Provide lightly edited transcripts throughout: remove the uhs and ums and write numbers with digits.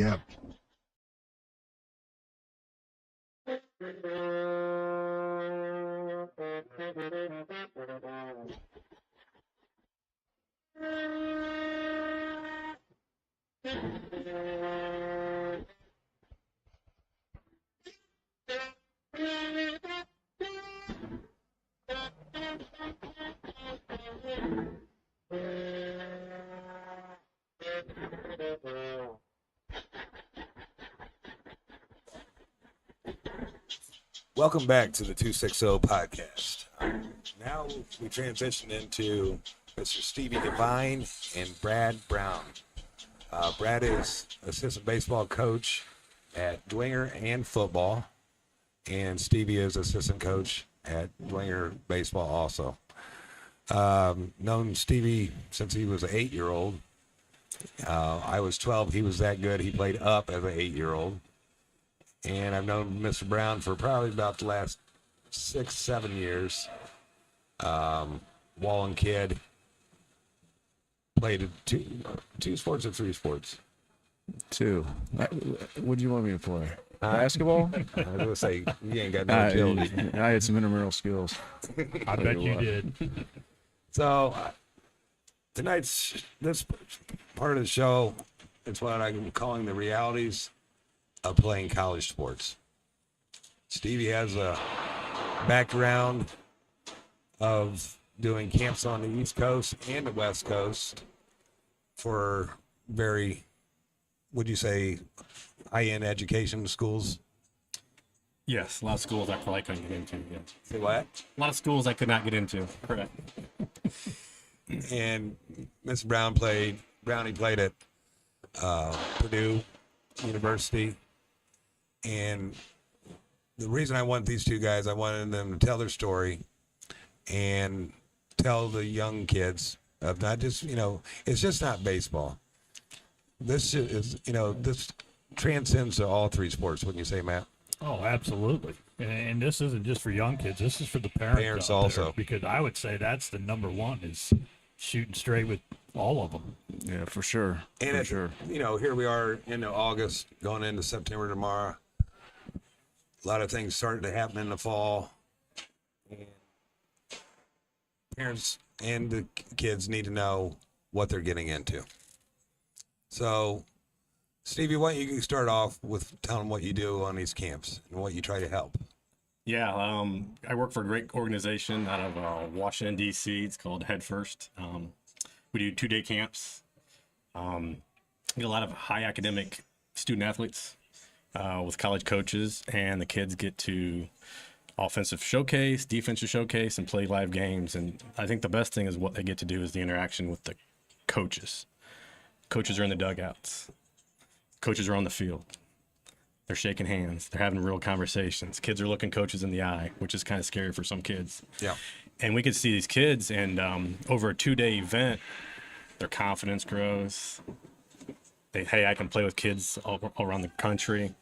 Yeah. Welcome back to the 260 podcast. Now we transition into Mr. Stevie Devine and Brad Brown. Brad is assistant baseball coach at Dwenger and football, and Stevie is assistant coach at Dwenger baseball also. Known Stevie since he was an 8-year-old. I was 12. He was that good. He played up as an 8-year-old. And I've known Mr. Brown for probably about the last 6-7 years. Wallen kid. Played two sports or three sports? Two. What do you want me to play? Basketball? I was going to say, you ain't got no agility. I had some intramural skills. I bet you did. So, this part of the show, it's what I'm calling the realities of playing college sports. Stevie has a background of doing camps on the East Coast and the West Coast for very, would you say, high-end education schools? Yes, a lot of schools I probably couldn't get into. Yeah. Say what? A lot of schools I could not get into. Correct. And Mr. Brownie played at Purdue University. And the reason I want these two guys, I wanted them to tell their story and tell the young kids of not just, it's just not baseball. This is, this transcends to all three sports, wouldn't you say, Matt? Oh, absolutely. And this isn't just for young kids. This is for the parents out also. there, because I would say that's the number one, is shooting straight with all of them. Yeah, for sure. And for sure. Here we are into August, going into September tomorrow. A lot of things starting to happen in the fall. And parents and the kids need to know what they're getting into. So, Stevie, why don't you start off with telling them what you do on these camps and what you try to help? Yeah, I work for a great organization out of Washington, D.C. It's called Head First. We do 2-day camps. Get a lot of high academic student athletes with college coaches, and the kids get to offensive showcase, defensive showcase, and play live games. And I think the best thing is what they get to do is the interaction with the coaches. Coaches are in the dugouts. Coaches are on the field. They're shaking hands. They're having real conversations. Kids are looking coaches in the eye, which is kind of scary for some kids. Yeah. And we could see these kids, and over a 2-day event, their confidence grows. Hey, I can play with kids all around the country.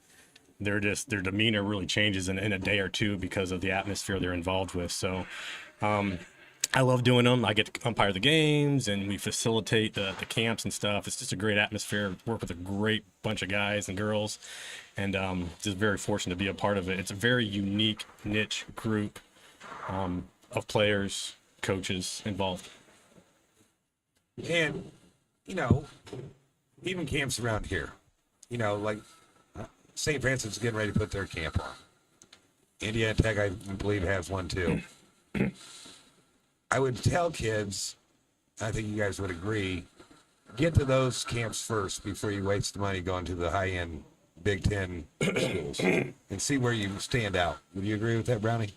Their demeanor really changes in a day or two because of the atmosphere they're involved with. So I love doing them. I get to umpire the games, and we facilitate the camps and stuff. It's just a great atmosphere. Work with a great bunch of guys and girls, and just very fortunate to be a part of it. It's a very unique niche group of players, coaches involved. And, even camps around here, like St. Francis is getting ready to put their camp on. Indiana Tech, I believe, has one too. I would tell kids, I think you guys would agree, get to those camps first before you waste the money going to the high-end Big Ten schools and see where you stand out. Would you agree with that, Brownie?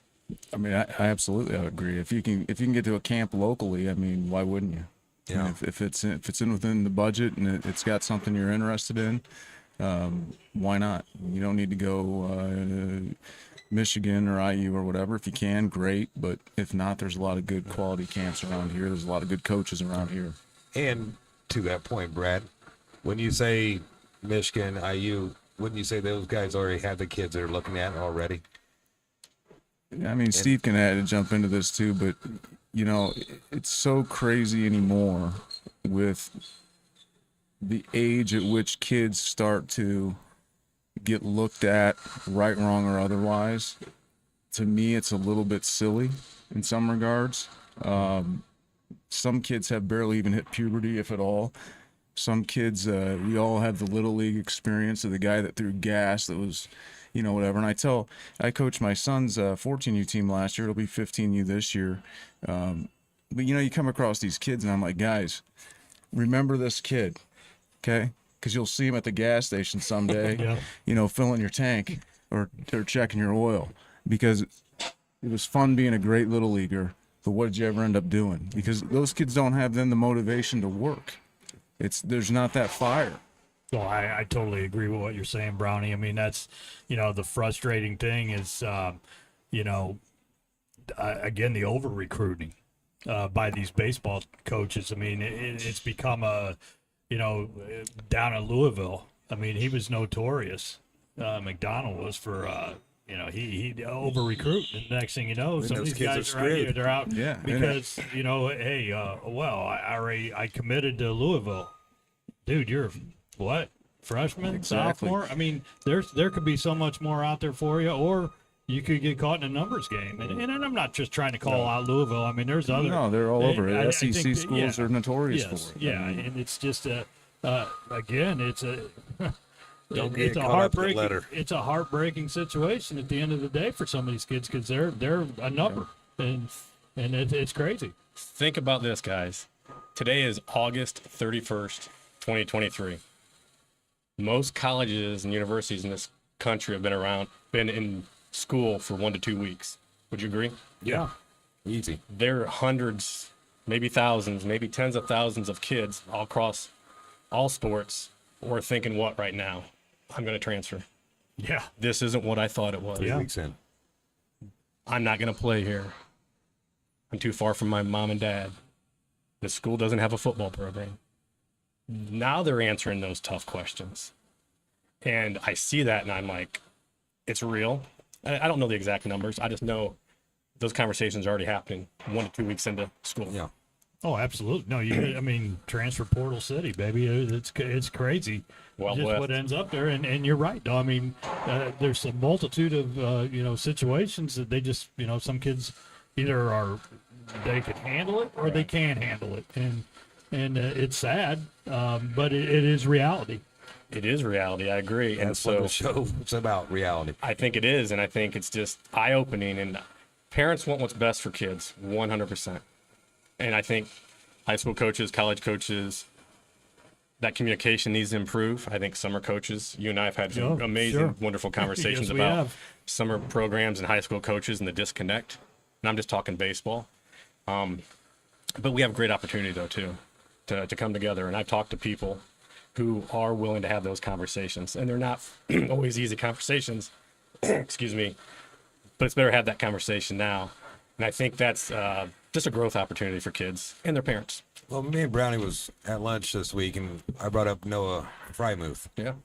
I mean, I absolutely agree. If you can get to a camp locally, I mean, why wouldn't you? Yeah. I mean, if it's in within the budget and it's got something you're interested in, why not? You don't need to go Michigan or IU or whatever. If you can, great. But if not, there's a lot of good quality camps around here. There's a lot of good coaches around here. And to that point, Brad, when you say Michigan, IU, wouldn't you say those guys already have the kids they're looking at already? I mean, Steve can add and jump into this too, but it's so crazy anymore with the age at which kids start to get looked at, right, wrong, or otherwise, to me, it's a little bit silly in some regards. Some kids have barely even hit puberty, if at all. Some kids, we all have the little league experience of the guy that threw gas that was, whatever. And I coached my son's 14U team last year. It'll be 15U this year. But you come across these kids, and I'm like, guys, remember this kid, okay? Because you'll see him at the gas station someday, filling your tank or checking your oil. Because it was fun being a great little leaguer, but what did you ever end up doing? Because those kids don't have then the motivation to work. There's not that fire. Well, I totally agree with what you're saying, Brownie. I mean, that's, the frustrating thing is, again, the over recruiting by these baseball coaches. I mean, it's become down in Louisville. I mean, he was notorious. McDonald was for, he over recruit. And the next thing you know, some of these guys are out here, they're out because, hey, I committed to Louisville. Dude, you're what? Freshman, sophomore? I mean, there could be so much more out there for you, or you could get caught in a numbers game. And I'm not just trying to call out Louisville. I mean, there's other. No, they're all over it. SEC schools are notorious for it. Yeah, and it's just again, it's a. Don't get it's a caught up in the heartbreaking. letter. It's a heartbreaking situation at the end of the day for some of these kids because they're a number, and it's crazy. Think about this, guys. Today is August 31st, 2023. Most colleges and universities in this country have been in school for 1 to 2 weeks. Would you agree? Yeah. Easy. There are hundreds, maybe thousands, maybe tens of thousands of kids all across all sports who are thinking, what right now? I'm going to transfer. Yeah. This isn't what I thought it was. 3 weeks in. I'm not going to play here. I'm too far from my mom and dad. The school doesn't have a football program. Now they're answering those tough questions. And I see that and I'm like, it's real. I don't know the exact numbers. I just know those conversations are already happening 1 to 2 weeks into school. Yeah. Oh, absolutely. No, I mean, transfer portal city, baby. It's crazy. Well, just what ends up there, and you're right, though. I mean, there's a multitude of situations that they just some kids either they can handle it or they can't handle it, and it's sad, but it is reality. It is reality. I agree. And That's so what the show is about, reality. I think it is, and I think it's just eye-opening. And parents want what's best for kids, 100%. And I think high school coaches, college coaches, that communication needs to improve. I think summer coaches, you and I have had some amazing, wonderful conversations Yes, about summer programs and high school coaches and the disconnect. And I'm just talking baseball. But we have a great opportunity, though, too, to come together. And I've talked to people who are willing to have those conversations. And they're not always easy conversations, excuse me, but it's better to have that conversation now. And I think that's just a growth opportunity for kids and their parents. Well, me and Brownie was at lunch this week, and I brought up Noah Frymuth. Yeah.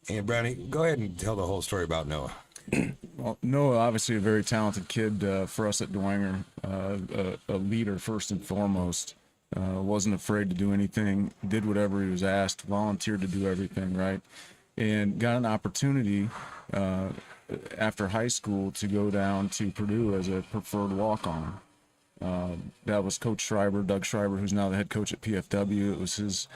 And Brownie, go ahead and tell the whole story about Noah. Well, Noah, obviously a very talented kid for us at Dwenger, a leader first and foremost. Wasn't afraid to do anything, did whatever he was asked, volunteered to do everything, right? And got an opportunity after high school to go down to Purdue as a preferred walk-on. That was Coach Schreiber, Doug Schreiber, who's now the head coach at PFW. It was his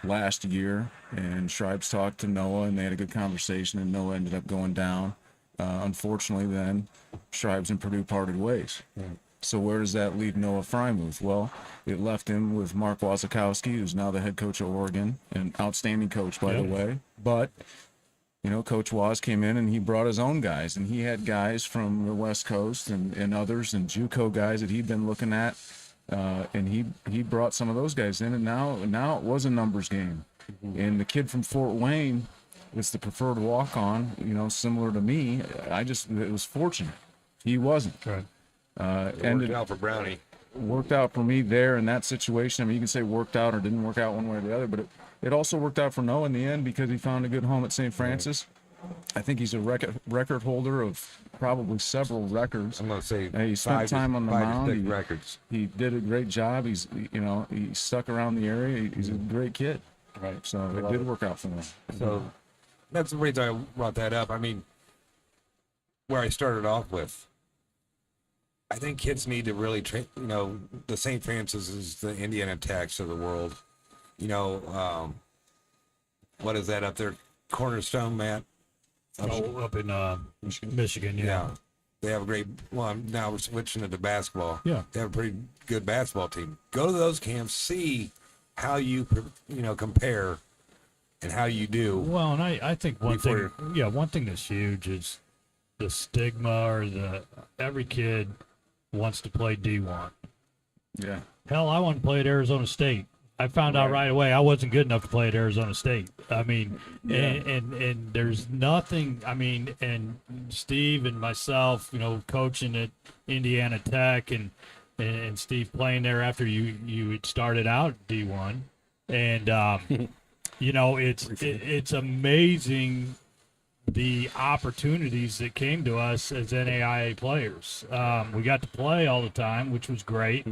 last year, and Schreiber talked to Noah, and they had a good conversation, and Noah ended up going down. Unfortunately, then, Schreiber and Purdue parted ways. So where does that leave Noah Frymuth? Well, it left him with Mark Wazakowski, who's now the head coach of Oregon, an outstanding coach, by the way. But, Coach Waz came in and he brought his own guys, and he had guys from the West Coast and others, and JUCO guys that he'd been looking at, and he brought some of those guys in, and now it was a numbers game. And the kid from Fort Wayne was the preferred walk-on, similar to me. It was fortunate. He wasn't. Right. It worked out for Brownie. Worked out for me there in that situation. I mean, you can say worked out or didn't work out one way or the other, but it also worked out for Noah in the end because he found a good home at St. Francis. I think he's a record holder of probably several records. I'm going to say He spent time on the mound. records. He did a great job. He stuck around the area. He's a great kid. Right. So it did work out for them. So that's the reason I brought that up. I mean, where I started off with, I think kids need to really train, the St. Francis is the Indiana Techs of the world. What is that up there? Cornerstone, Matt? Up in Michigan, Yeah. They have a great, now we're switching it to basketball. Yeah. They have a pretty good basketball team. Go to those camps, see how you, compare and how you do. Well, and I think one thing that's huge is the stigma, or every kid wants to play D1. Yeah. Hell, I wanted to play at Arizona State. I found out right away I wasn't good enough to play at Arizona State. I mean, and there's nothing. I mean, and Steve and myself, coaching at Indiana Tech, and Steve playing there after you had started out at D1, and it's amazing the opportunities that came to us as NAIA players. We got to play all the time, which was great,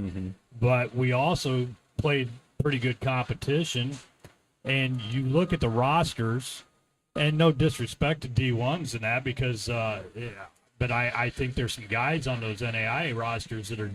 but we also played pretty good competition. And you look at the rosters, and no disrespect to D1s and that, because but I think there's some guys on those NAIA rosters that are,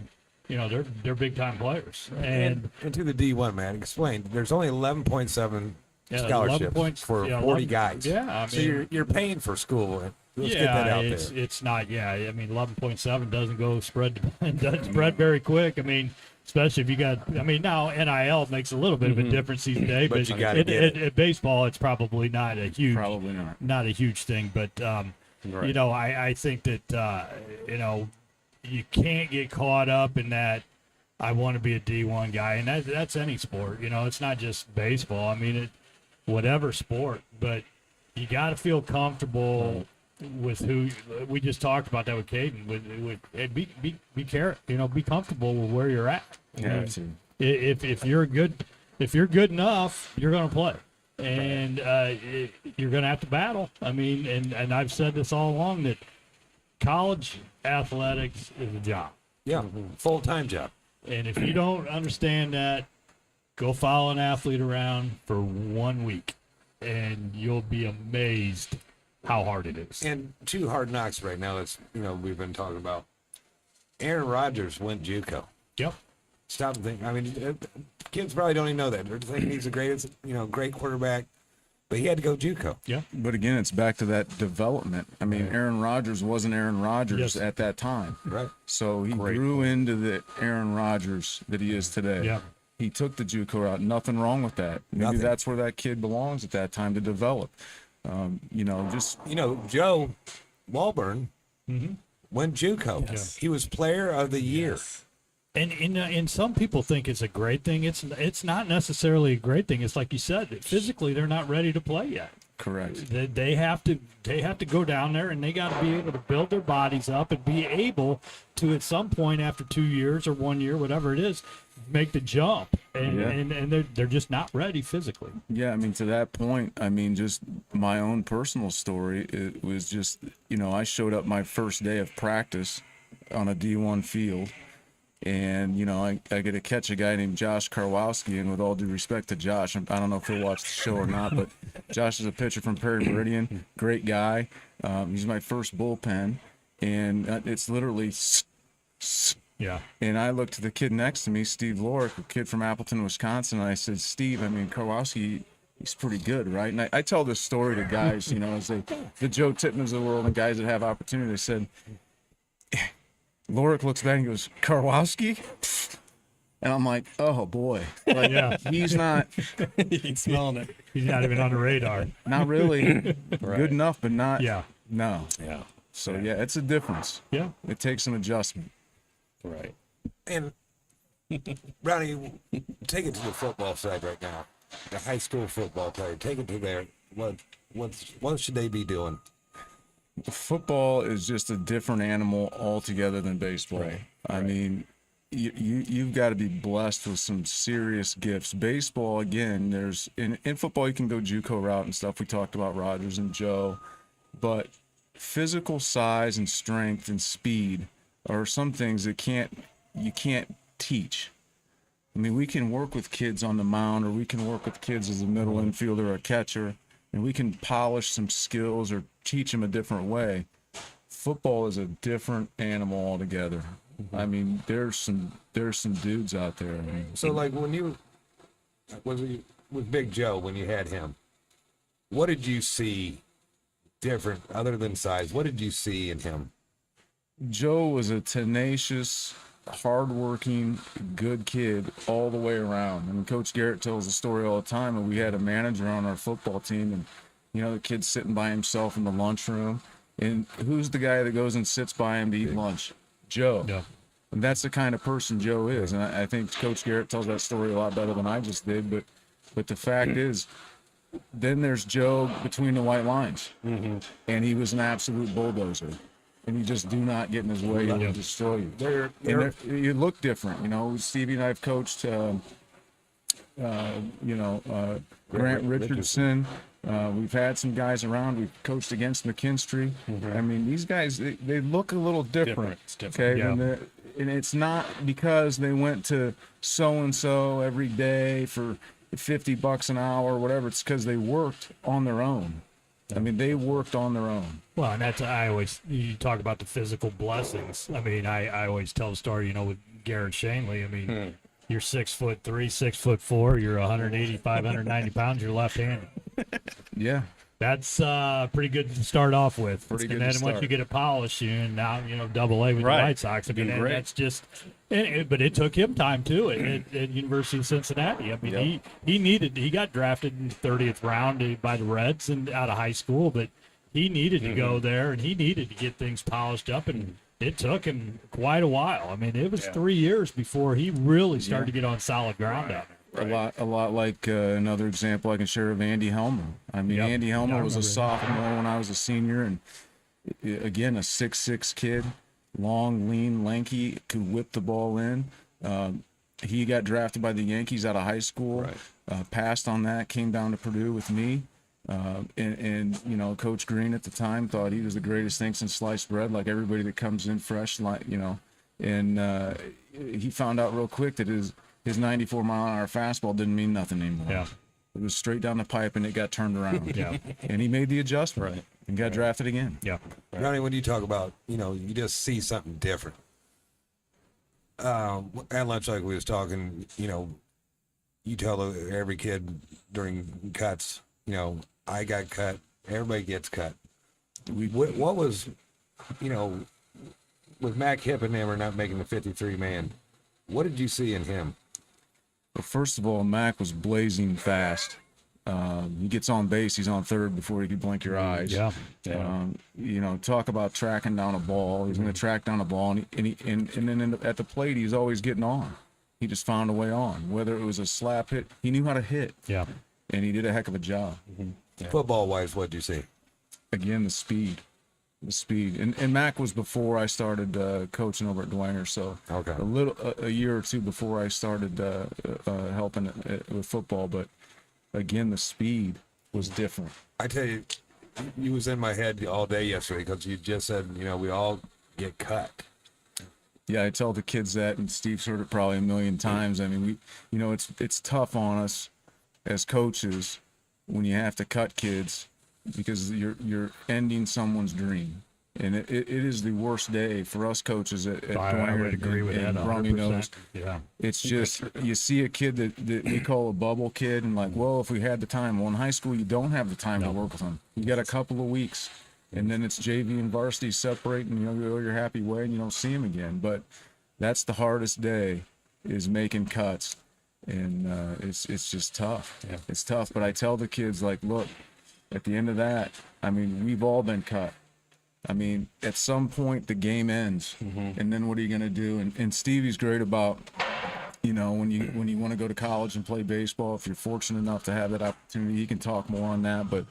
they're big time players. And to the D1, man, explain. There's only 11.7 scholarships for 40 guys. Yeah, so you're paying for school. Let's get that out there. It's not. Yeah, I mean, 11.7 doesn't spread very quick. I mean, especially if you got. I mean, now NIL makes a little bit of a difference these days, but you got to get it. At baseball, it's probably not a huge. Probably not a huge thing, but Right. I think that you can't get caught up in that. I want to be a D1 guy, and that's any sport. It's not just baseball. I mean, whatever sport, but you got to feel comfortable with who. We just talked about that with Kaden. With be comfortable with where you're at. Yeah. If you're good enough, you're going to play, and you're going to have to battle. I mean, and I've said this all along, that college athletics is a job. Yeah, full-time job. And if you don't understand that, go follow an athlete around for 1 week, and you'll be amazed how hard it is. And 2 hard knocks right now that's, we've been talking about. Aaron Rodgers went JUCO. Yep. Stop and think. I mean, kids probably don't even know that. They're thinking he's the greatest, great quarterback, but he had to go JUCO. Yeah. But again, it's back to that development. I mean, Aaron Rodgers wasn't Aaron Rodgers at that time. Right. So he grew into the Aaron Rodgers that he is today. Yeah. He took the JUCO route. Nothing wrong with that. Maybe Nothing. that's where that kid belongs at that time, to develop. Joe Walburn went JUCO. Yes. He was player of the year. And some people think it's a great thing. It's not necessarily a great thing. It's like you said, that physically they're not ready to play yet. Correct. They have to go down there, and they got to be able to build their bodies up and be able to, at some point after 2 years or 1 year, whatever it is, make the jump. And they're just not ready physically. Yeah, I mean, to that point, I mean, just my own personal story, it was just, I showed up my first day of practice on a D1 field, and, I get to catch a guy named Josh Karwowski, and with all due respect to Josh, I don't know if he'll watch the show or not, but Josh is a pitcher from Perry Meridian, great guy. He's my first bullpen, and it's literally Yeah. And I looked to the kid next to me, Steve Lorick, a kid from Appleton, Wisconsin, and I said, Steve, I mean, Karwowski, he's pretty good, right? And I tell this story to guys, as the Joe Tippmans of the world and guys that have opportunity. They said, Lorick looks back and he goes, Karwowski? And I'm like, oh, boy. Like, he's not. He's smelling it. He's not even on the radar. Not really good enough, but not. Yeah. No. Yeah. So, it's a difference. Yeah. It takes some adjustment. Right. And Brownie, take it to the football side right now. The high school football player, take it to there. What should they be doing? Football is just a different animal altogether than baseball. Right. I mean, you've got to be blessed with some serious gifts. Baseball, again, there's in football you can go JUCO route and stuff. We talked about Rodgers and Joe, but physical size and strength and speed are some things that you can't teach. I mean, we can work with kids on the mound, or we can work with kids as a middle infielder or a catcher, and we can polish some skills or teach them a different way. Football is a different animal altogether. I mean, there's some dudes out there. I mean, so like with Big Joe, when you had him, what did you see different other than size? What did you see in him? Joe was a tenacious, hardworking, good kid all the way around. I mean, Coach Garrett tells the story all the time, and we had a manager on our football team, and the kid's sitting by himself in the lunchroom, and who's the guy that goes and sits by him to eat lunch? Joe. Yeah. And that's the kind of person Joe is, and I think Coach Garrett tells that story a lot better than I just did. But the fact is, then there's Joe between the white lines, and he was an absolute bulldozer. And you just do not get in his way, he'll destroy you. You look different, Stevie and I have coached, Grant Richardson. We've had some guys around. We've coached against McKinstry. I mean, these guys, they look a little different. It's different. Okay, and it's not because they went to so-and-so every day for $50 an hour or whatever. It's because they worked on their own. I mean, they worked on their own. Well, and that's, you talk about the physical blessings. I mean, I always tell the story, with Garrett Shanley. I mean, you're 6'3", 6'4", you're 185, 190 pounds, you're left-handed. Yeah. That's pretty good to start off with. Pretty good and then to once start. you get it polished, and now, Double-A with the White Sox. I mean, and that's just but it took him time, too, at University of Cincinnati. I mean, he got drafted in the 30th round by the Reds and out of high school, but he needed to go there, and he needed to get things polished up, and it took him quite a while. I mean, it was 3 years before he really started to get on solid ground out there. A lot like another example I can share of Andy Helmer. I mean, Andy Helmer was a sophomore when I was a senior, and again, a 6'6" kid, long, lean, lanky, could whip the ball in. He got drafted by the Yankees out of high school, passed on that, came down to Purdue with me. And Coach Green at the time thought he was the greatest thing since sliced bread, like everybody that comes in fresh, and he found out real quick that his 94-mile-an-hour fastball didn't mean nothing anymore. Yeah. It was straight down the pipe, and it got turned around. And he made the adjustment and got drafted again. Yeah. Ronnie, when you talk about, you just see something different. At lunch, like we was talking, you tell every kid during cuts, I got cut. Everybody gets cut. What was, with Mac Hippenhammer not making the 53-man, what did you see in him? Well, first of all, Mac was blazing fast. He gets on base, he's on third before you can blink your eyes. Yeah. Talk about tracking down a ball. He's going to track down a ball, and then at the plate, he's always getting on. He just found a way on. Whether it was a slap hit, he knew how to hit. Yeah. And he did a heck of a job. Football-wise, what did you see? Again, the speed. And Mac was before I started coaching over at Dwenger, so a year or two before I started helping with football. But again, the speed was different. I tell you, you was in my head all day yesterday because you just said, we all get cut. Yeah, I tell the kids that, and Steve's heard it probably a million times. I mean, it's tough on us as coaches when you have to cut kids, because you're ending someone's dream, and it is the worst day for us coaches at I would agree with that. Brownie knows. Yeah, it's just you see a kid that we call a bubble kid, and like, well, if we had the time. Well, in high school, you don't have the time to work with them. You got a couple of weeks, and then it's JV and varsity separate, and you go your happy way, and you don't see them again. But that's the hardest day, is making cuts, and it's just tough. Yeah. It's tough. But I tell the kids, like, look, at the end of that, I mean, we've all been cut. I mean, at some point the game ends, and then what are you going to do? And Stevie's great about, when you want to go to college and play baseball, if you're fortunate enough to have that opportunity, he can talk more on that. But,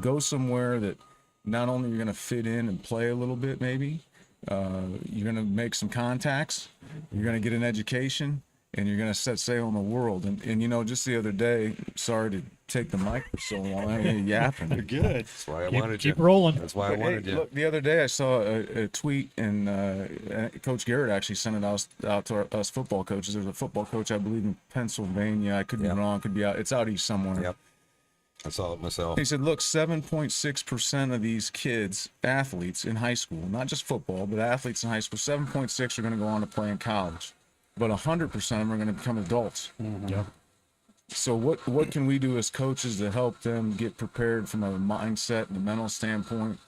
go somewhere that not only you're going to fit in and play a little bit, maybe, you're going to make some contacts, you're going to get an education, and you're going to set sail in the world. And just the other day, sorry to take the mic for so long. I ain't yapping. You're good. That's why I wanted Keep you. rolling. That's why I wanted you. Look, the other day I saw a tweet, and Coach Garrett actually sent it out to us football coaches. There's a football coach, I believe, in Pennsylvania. I could be wrong. Could be out. It's out east somewhere. Yep. I saw it myself. He said, look, 7.6% of these kids, athletes in high school, not just football, but athletes in high school, 7.6 are going to go on to play in college. But 100% of them are going to become adults. Mm-hmm. Yep. So what can we do as coaches to help them get prepared from a mindset and a mental standpoint,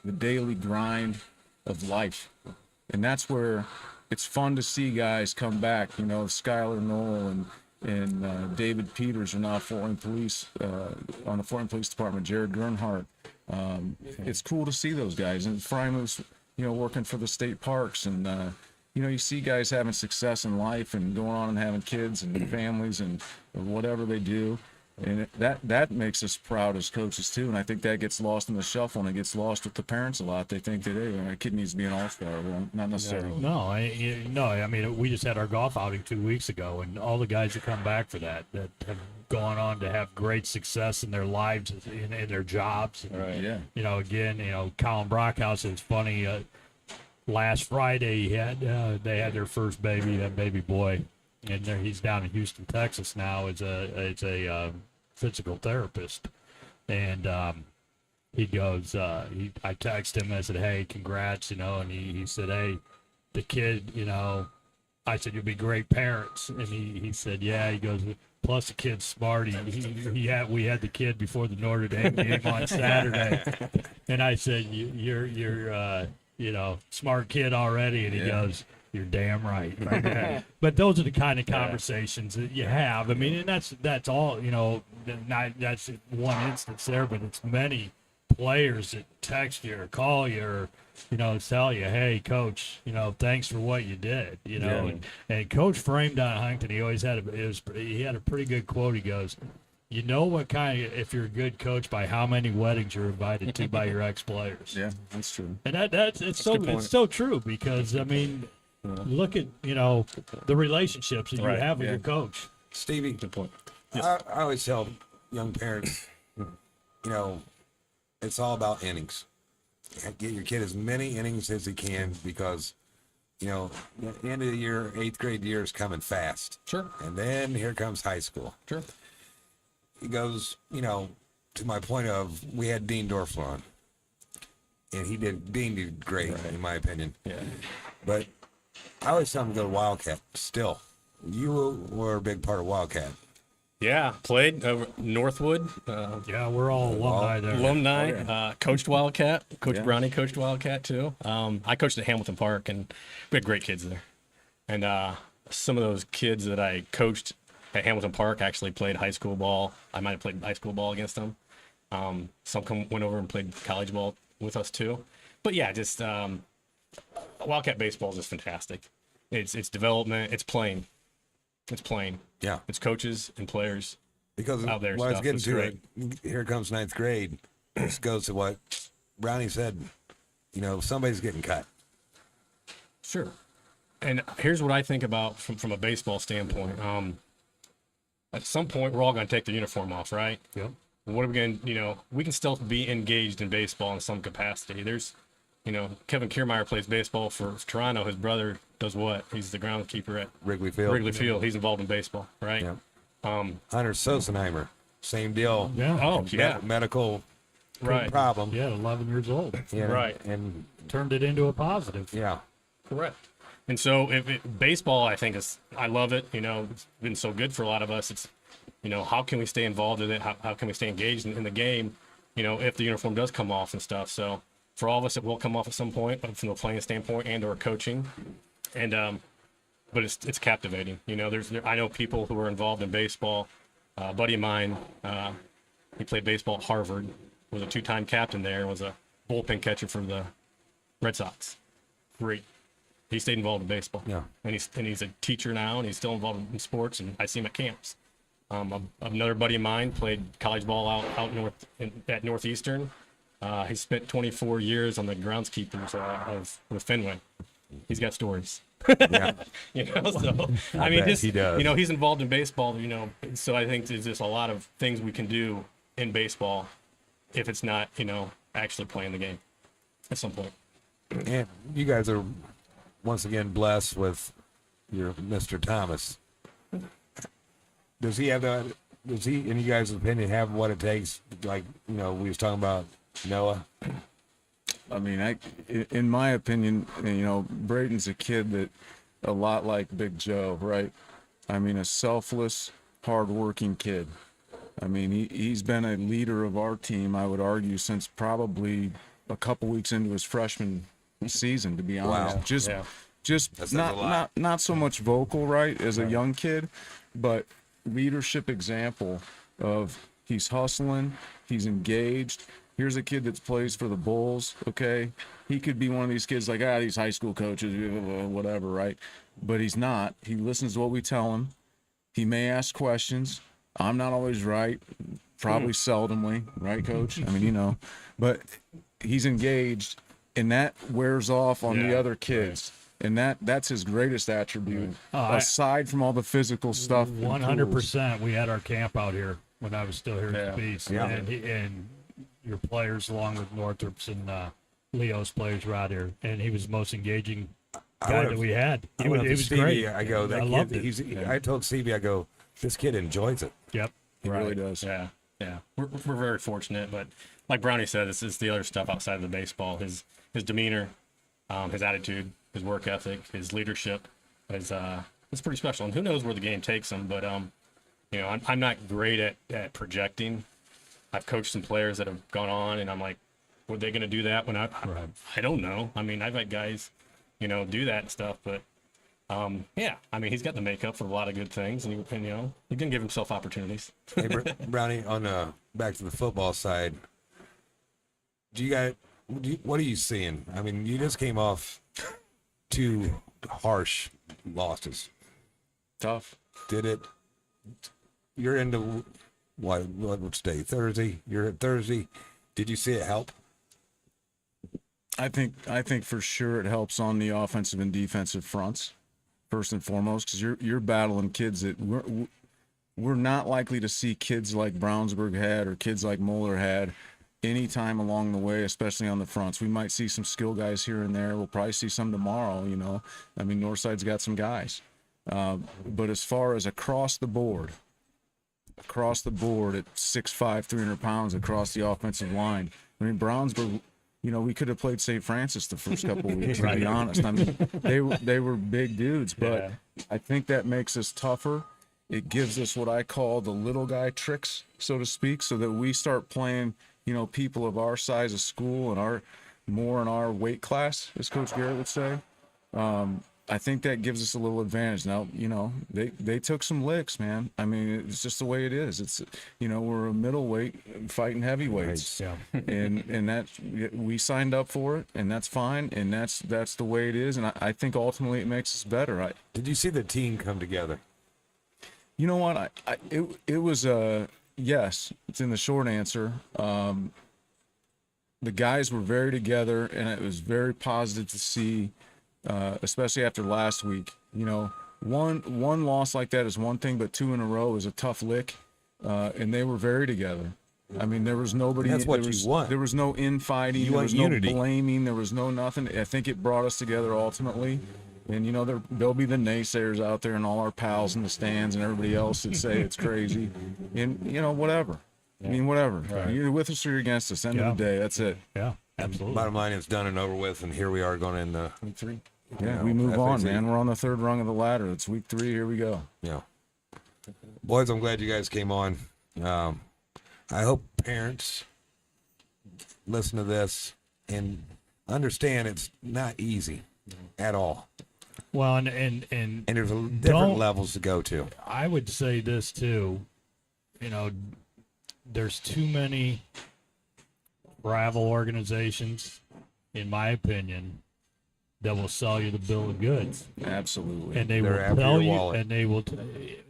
the daily grind of life? And that's where it's fun to see guys come back. You know, Skylar Knoll and David Peters are now Fort Wayne Police, on the Fort Wayne Police Department, Jared Gernhardt. It's cool to see those guys. And Frymoose, you know, working for the state parks. And, you know, you see guys having success in life and going on and having kids and families and whatever they do. And that makes us proud as coaches, too. And I think that gets lost in the shuffle, and it gets lost with the parents a lot. They think that, hey, my kid needs to be an all-star. Well, not necessarily. No, I mean, we just had our golf outing 2 weeks ago, and all the guys that come back for that have gone on to have great success in their lives, in their jobs. Right, yeah. You know, again, you know, Colin Brockhouse, it's funny, last Friday they had their first baby, that baby boy. And he's down in Houston, Texas now as a physical therapist. And he goes, I texted him, I said, hey, congrats, you know, and he said, hey, the kid, you know, I said, you'll be great parents. And he said, yeah, he goes, plus the kid's smart. We had the kid before the Notre Dame game on Saturday. And I said, you're you know, smart kid already. And he goes, you're damn right. But those are the kind of conversations that you have. I mean, and that's all, you know, that's one instance there, but it's many players that text you or call you or, you know, tell you, hey, coach, you know, thanks for what you did, you know. And Coach Frame down at Huntington, he always had he had a pretty good quote. He goes, you know what kind of, if you're a good coach, by how many weddings you're invited to by your ex-players. Yeah, that's true. And it's so true, because, I mean, look at, you know, the relationships that you have with your coach. Stevie, Good point. I always tell young parents, you know, it's all about innings. Get your kid as many innings as he can, because, you know, the end of the year, 8th grade year is coming fast. Sure. And then here comes high school. Sure. He goes, you know, to my point of, we had Dean Dorfler on, and Dean did great, in my opinion. Yeah. But I always tell him to go to Wildcat still. You were a big part of Wildcat. Yeah, played over Northwood. Yeah, we're all alumni there. Alumni. Coached Wildcat. Coach Brownie coached Wildcat too. I coached at Hamilton Park, and we had great kids there. And some of those kids that I coached at Hamilton Park actually played high school ball. I might have played high school ball against them. Some went over and played college ball with us too. But yeah, just Wildcat baseball is just fantastic. It's development. It's playing. It's playing. Yeah. It's coaches and players. Because out there. When I was getting to great. it, here comes 9th grade. This goes to what Brownie said. You know, somebody's getting cut. Sure. And here's what I think about from a baseball standpoint. At some point, we're all going to take the uniform off, right? Yep. What are we going to, you know, we can still be engaged in baseball in some capacity. There's, you know, Kevin Kiermaier plays baseball for Toronto. His brother does what? He's the groundskeeper at Wrigley Field. He's involved in baseball, right? Yeah. Hunter Sosenheimer, same deal. Yeah. Oh, yeah. Medical Right. problem. Yeah, 11 years old. Yeah, Right. And Turned it into a positive. yeah. Correct. And so baseball, I think I love it. You know, it's been so good for a lot of us. It's, you know, how can we stay involved in it? How can we stay engaged in the game, you know, if the uniform does come off and stuff. So for all of us, it will come off at some point from the playing standpoint and or coaching. And, but it's captivating. You know, I know people who are involved in baseball. A buddy of mine, he played baseball at Harvard, was a 2-time captain there, was a bullpen catcher for the Red Sox. Great. He stayed involved in baseball. Yeah. And he's a teacher now, and he's still involved in sports, and I see him at camps. Another buddy of mine played college ball out north at Northeastern. He spent 24 years on the groundskeepers with Fenway. He's got stories. Yeah. So I mean, bet he does. he's involved in baseball. So I think there's just a lot of things we can do in baseball if it's not, actually playing the game at some point. And you guys are once again blessed with your Mr. Thomas. Does he have that? Does he, in you guys' opinion, have what it takes? Like, we was talking about Noah. I mean, in my opinion, Braden's a kid that a lot like Big Joe, right? I mean, a selfless, hardworking kid. I mean, he's been a leader of our team, I would argue, since probably a couple weeks into his freshman season, to be honest. Wow. Just not so much vocal, right, as a young kid, but leadership example of he's hustling, he's engaged. Here's a kid that plays for the Bulls, okay? He could be one of these kids like, these high school coaches, whatever, right? But he's not. He listens to what we tell him. He may ask questions. I'm not always right, probably seldomly, right, Coach? I mean, but he's engaged, and that wears off on the other kids. Right. And that's his greatest attribute, aside from all the physical stuff. 100%. We had our camp out here when I was still here at the Beast. Yeah. And your players, along with Northrop's and Leo's players, were out here, and he was the most engaging guy that we had. It was Stevie, great. I go, that I kid, loved it. I told Stevie, I go, this kid enjoys it. Yep. He really does. Yeah. We're very fortunate, but like Brownie said, it's the other stuff outside of the baseball. His demeanor, his attitude, his work ethic, his leadership is it's pretty special. And who knows where the game takes him? But I'm not great at projecting. I've coached some players that have gone on, and I'm like, were they going to do that when I don't know. I mean, I've had guys, do that and stuff, but I mean, he's got the makeup for a lot of good things, and he can give himself opportunities. Hey, Brownie, on back to the football side, what are you seeing? I mean, you just came off 2 harsh losses. Tough. You're into what day? Thursday. You're at Thursday. Did you see it help? I think for sure it helps on the offensive and defensive fronts, first and foremost, because you're battling kids that we're not likely to see kids like Brownsburg had or kids like Moeller had anytime along the way, especially on the fronts. We might see some skill guys here and there. We'll probably see some tomorrow. I mean, Northside's got some guys, but as far as across the board at 6'5", 300 pounds across the offensive line. I mean, Brownsburg, we could have played St. Francis the first couple of weeks, to be honest. I mean, they were big dudes, but I think that makes us tougher. It gives us what I call the little guy tricks, so to speak, so that we start playing, people of our size of school and more in our weight class, as Coach Garrett would say. I think that gives us a little advantage. Now, they took some licks, man. I mean, it's just the way it is. It's, we're a middleweight fighting heavyweights. Yeah. And that we signed up for it, and that's fine. And that's the way it is. And I think ultimately it makes us better. Did you see the team come together? You know what? It was yes. It's in the short answer. The guys were very together, and it was very positive to see. Especially after last week, one loss like that is one thing, but 2 in a row is a tough lick, and they were very together. I mean, there was nobody. That's what you want. There was no infighting. There was no blaming. There was no nothing. I think it brought us together ultimately. And there'll be the naysayers out there and all our pals in the stands and everybody else that say it's crazy, and whatever. I mean, whatever. Right. You're with us or you're against us. End of the day, that's it. Yeah, absolutely. Bottom line, it's done and over with, and here we are going in week 3. Yeah, we move on, man. We're on the 3rd rung of the ladder. It's week 3. Here we go. Yeah. Boys, I'm glad you guys came on. I hope parents listen to this and understand it's not easy at all. Well, and there's different levels to go to. I would say this too. There's too many rival organizations, in my opinion, that will sell you the bill of goods. Absolutely. And they will tell you, and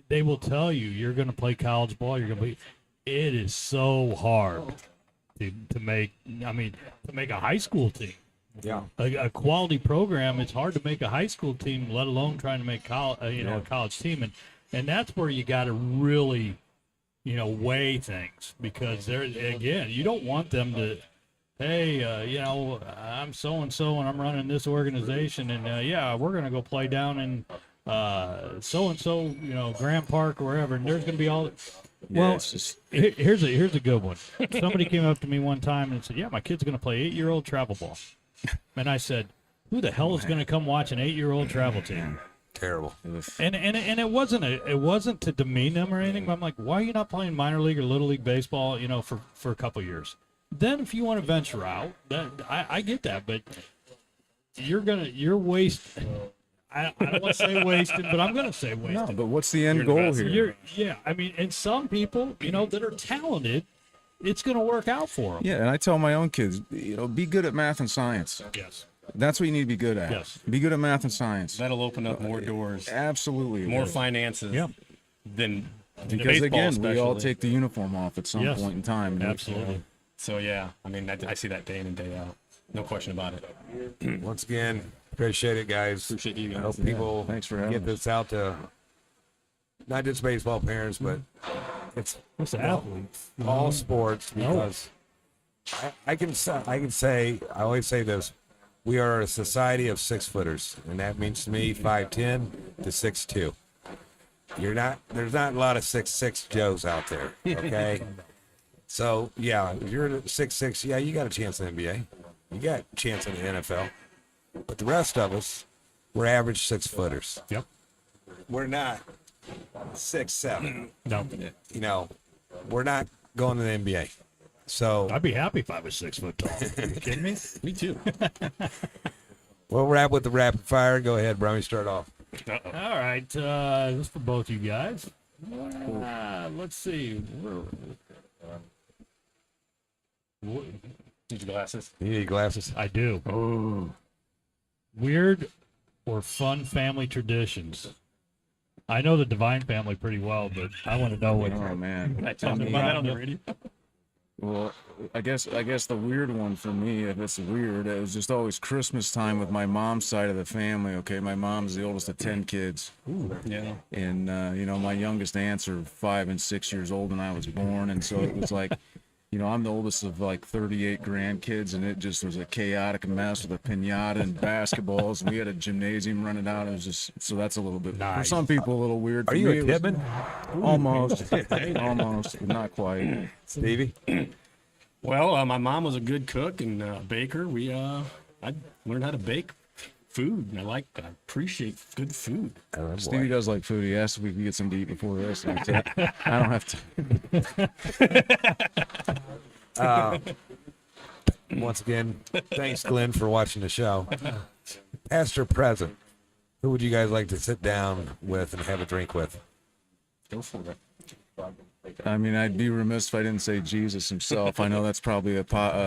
they will tell you you're going to play college ball. You're going to be. It is so hard to make. I mean, to make a high school team. Yeah. A quality program. It's hard to make a high school team, let alone trying to make a college team, and that's where you got to really, weigh things, because there again, you don't want them to, hey, I'm so and so and I'm running this organization, and we're gonna go play down in so and so, Grant Park or wherever, and there's gonna be all. Well, it's just, here's a good one. Somebody came up to me one time and said, "Yeah, my kid's going to play 8-year-old travel ball," and I said, "Who the hell is going to come watch an 8-year-old travel team?" Terrible. And it wasn't to demean them or anything. But I'm like, why are you not playing minor league or little league baseball? For a couple years. Then if you want to venture out, I get that, but you're wasting. I don't want to say wasted, but I'm going to say wasted. no, but what's the end goal here? And some people, that are talented, it's going to work out for them. Yeah, and I tell my own kids, be good at math and science. Yes. That's what you need to be good at. Yes. Be good at math and science. That'll open up more doors, Absolutely. more finances than Because baseball, again, especially. we all take the uniform off at some Yes. point in time. Absolutely. So yeah, I mean, I see that day in and day out. No question about it. Once again, appreciate it, guys. Appreciate you guys. I hope people Thanks for having get us. this out to not just baseball parents, but it's Athletes. all sports, because I always say this: we are a society of 6-footers, and that means to me 5'10" to 6'2". There's not a lot of 6'6" Joes out there, okay? So yeah, if you're at 6'6", you got a chance in the NBA, you got a chance in the NFL, but the rest of us, we're average 6-footers. Yep. We're not 6'7". No. We're not going to the NBA. So I'd be happy if I was 6 foot tall. Are you kidding me? Me too. we'll wrap with the rapid fire. Go ahead, Brownie, start off. All right. This is for both you guys. Let's see. Need your glasses? You need glasses? I do. Oh. Weird or fun family traditions? I know the Devine family pretty well, but I want to know what. Oh man. I told them about that on the radio. Well, I guess the weird one for me, if it's weird, it was just always Christmas time with my mom's side of the family. Okay, my mom's the oldest of 10 kids. Ooh, yeah. And my youngest aunts are 5 and 6 years old when I was born, and so it was like, I'm the oldest of like 38 grandkids, and it just was a chaotic mess with a piñata and basketballs. And we had a gymnasium running out. It was just, so that's a little bit, for some people, a little weird. Are For you me, a it was Tibbin? almost, but not quite. Stevie? Well, my mom was a good cook and baker. I learned how to bake food, and I appreciate good food. Oh, boy. Stevie does like food. He asked if we could get some to eat before this. I don't have to. Once again, thanks, Glenn, for watching the show. Past or present, who would you guys like to sit down with and have a drink with? Go for it. I mean, I'd be remiss if I didn't say Jesus himself. I know that's probably a pretty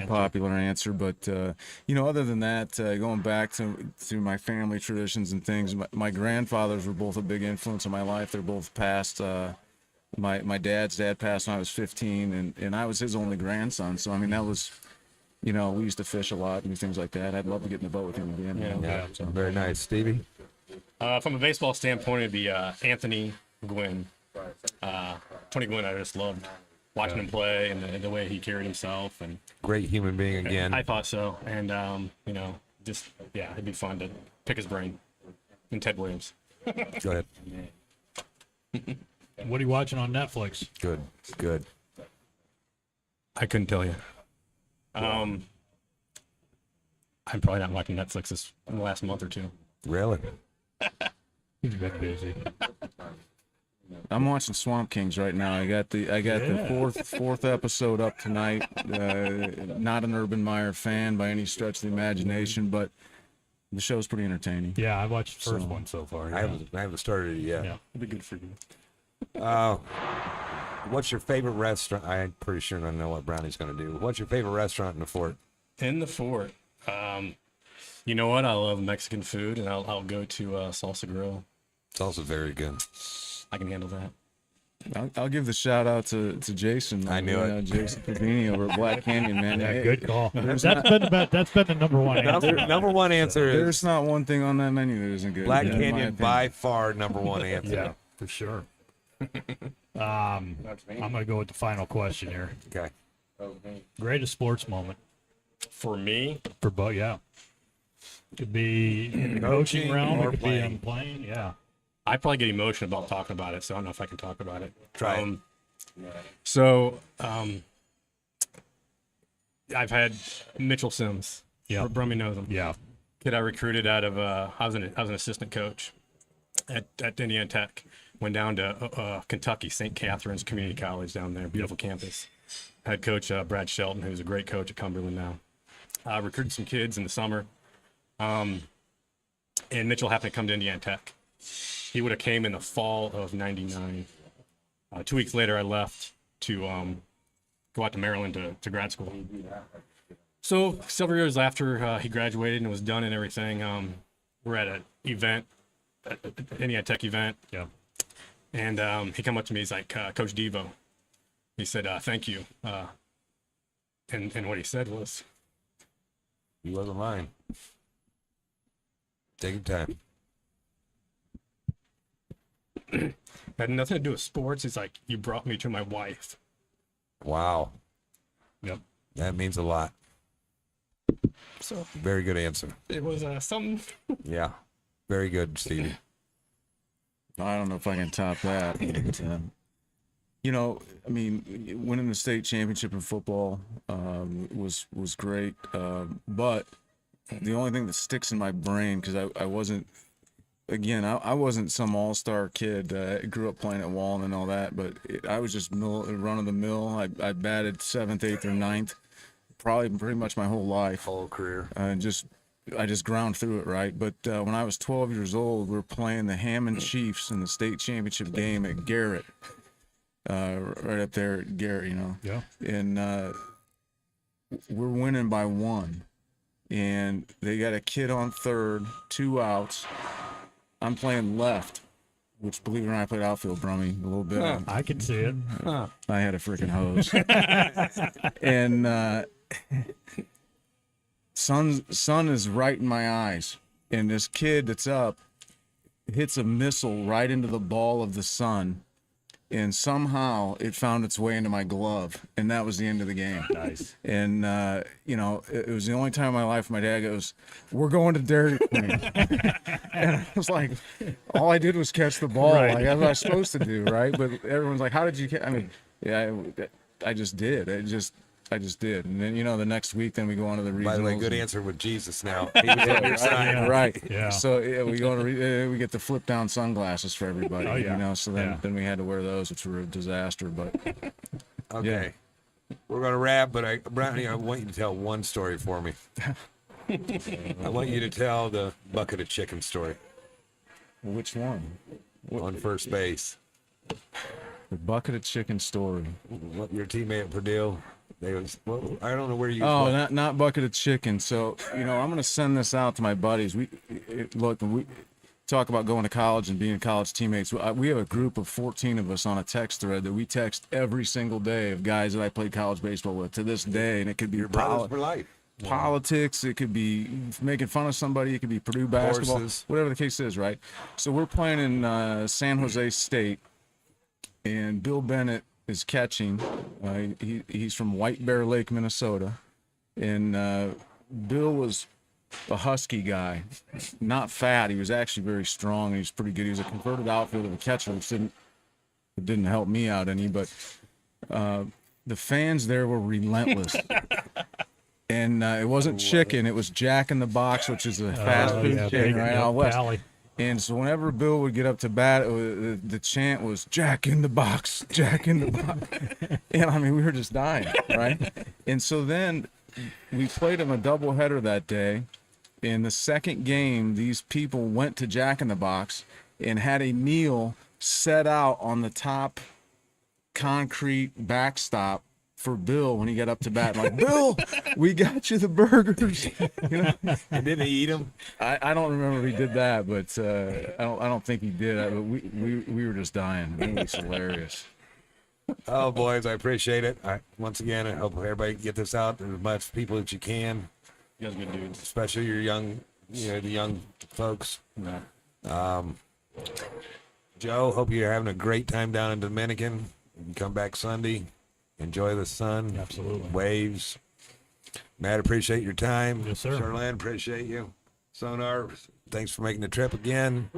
popular answer, but other than that, going back to my family traditions and things, my grandfathers were both a big influence in my life. They're both passed. My dad's dad passed when I was 15, and I was his only grandson. So I mean, that was, we used to fish a lot and things like that. I'd love to get in the boat with him again. Yeah, very nice, Stevie. From a baseball standpoint, it'd be Anthony Gwynn. Tony Gwynn, I just loved watching him play and the way he carried himself. And great human being again. I thought so. And, it'd be fun to pick his brain. And Ted Williams. Go ahead. What are you watching on Netflix? Good. I couldn't tell you. I'm probably not watching Netflix in the last month or two. Really? He's been busy. I'm watching Swamp Kings right now. I got the fourth episode up tonight. Not an Urban Meyer fan by any stretch of the imagination, but the show's pretty entertaining. Yeah, I watched the first one so far. I haven't started it yet. Yeah, It'll be good for you. What's your favorite restaurant? I'm pretty sure I know what Brownie's going to do. What's your favorite restaurant in the fort? In the fort, you know what? I love Mexican food, and I'll go to Salsa Grill. It's also very good. I can handle that. I'll give the shout out to Jason. I knew it. Jason Devine over at Black Canyon, man. Yeah, good call. That's been the number one answer. Number one answer is there's not one thing on that menu that isn't good. Black in my Canyon opinion. by far number one answer. Yeah, for sure. I'm gonna go with the final question here. Okay. Greatest sports moment For me, for both. Yeah, could be in the coaching realm, or it could be on playing. Yeah. I probably get emotional about talking about it, so I don't know if I can talk about it. Try it. So, I've had Mitchell Sims. Yeah. Brummy knows him. Yeah. Kid I recruited out of I was an assistant coach at Indiana Tech. Went down to Kentucky, St. Catherine's Community College down there, beautiful campus. Head coach Brad Shelton, who's a great coach at Cumberland now. Recruited some kids in the summer, and Mitchell happened to come to Indiana Tech. He would have came in the fall of '99. 2 weeks later, I left to go out to Maryland to grad school. So several years after he graduated and was done and everything, we're at an event, an Indiana Tech event. Yeah. And he come up to me, he's like, Coach Devo. He said, thank you. And what he said was, He wasn't lying. Take your time. had nothing to do with sports. He's like, you brought me to my wife. Wow. Yep. That means a lot. So Very good answer. it was something. Yeah. Very good, Stevie. I don't know if I can top that. But, you know, I mean, winning the state championship in football was great. But the only thing that sticks in my brain, because I wasn't, again, I wasn't some all-star kid. I grew up playing at Wallen and all that, but I was just run-of-the-mill. I batted 7th, 8th, or 9th, probably pretty much my whole life. Whole career. I just ground through it, right? But when I was 12 years old, we were playing the Hammond Chiefs in the state championship game at Garrett, right up there at Garrett, you know. Yeah. And we're winning by 1. And they got a kid on third, 2 outs. I'm playing left, which, believe it or not, I played outfield, Brummy, a little bit. I can see it. I had a freaking hose. And sun is right in my eyes, and this kid that's up hits a missile right into the ball of the sun, and somehow it found its way into my glove, and that was the end of the game. Nice. And you know, it was the only time in my life my dad goes, "We're going to Dairy Queen." And I was like, all I did was catch the ball. Right. Like that's what I was supposed to do, right? But everyone's like, "How did you catch?" I mean, yeah, I just did. I just did. And then, you know, the next week, then we go on to the regionals. By the way, good answer with Jesus now. He was on your side. Yeah. Right. Yeah. So yeah, we go to we get the flip down sunglasses for everybody. Oh, yeah. You know, so then we had to wear those, which were a disaster. But Okay. We're going to wrap, but Brownie, I want you to tell one story for me. I want you to tell the bucket of chicken story which one? on first base. The bucket of chicken story. What your teammate at Purdue, I don't know where you. Oh, not bucket of chicken. So, you know, I'm gonna send this out to my buddies. We talk about going to college and being college teammates. We have a group of 14 of us on a text thread that we text every single day of guys that I played college baseball with to this day, and it could be Your brothers for life. politics, it could be making fun of somebody, it could be Purdue basketball, Horses. whatever the case is, right? So we're playing in San Jose State, and Bill Bennett is catching. He's from White Bear Lake, Minnesota, and Bill was a husky guy, not fat. He was actually very strong. He was pretty good. He was a converted outfielder, a catcher, which didn't help me out any. But the fans there were relentless. And it wasn't chicken; it was Jack in the Box, which is a fast food chain right out west. Pally. And so whenever Bill would get up to bat, the chant was "Jack in the box, Jack in the box." And I mean, we were just dying, right? And so then we played him a doubleheader that day. In the second game, these people went to Jack in the Box and had a meal set out on the top concrete backstop for Bill when he got up to bat. I'm like, "Bill, we got you the burgers." You know? And didn't he eat them? I don't remember if he did that, but I don't think he did. But we were just dying. It was hilarious. Oh, boys, I appreciate it. Once again, I hope everybody can get this out to as much people that you can. You guys are good dudes. Especially your young, the young folks. Yeah. Joe, hope you're having a great time down in Dominican. You can come back Sunday. Enjoy the sun. Absolutely. Waves. Matt, appreciate your time. Yes, sir. Charlene, appreciate you. Sonar, thanks for making the trip again.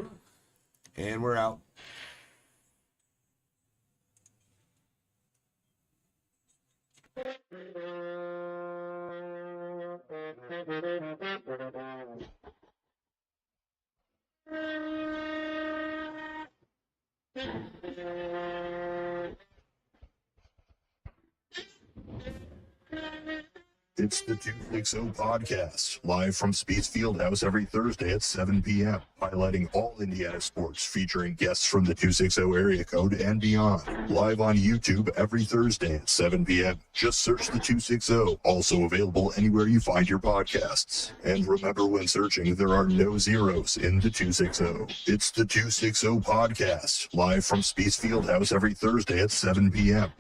And we're out. It's the 260 Podcast, live from Speed's Fieldhouse every Thursday at 7 p.m., highlighting all Indiana sports, featuring guests from the 260 area code and beyond. Live on YouTube every Thursday at 7 p.m. Just search the 260, also available anywhere you find your podcasts. And remember, when searching, there are no zeros in the 260. It's the 260 Podcast, live from Speed's Fieldhouse every Thursday at 7 p.m.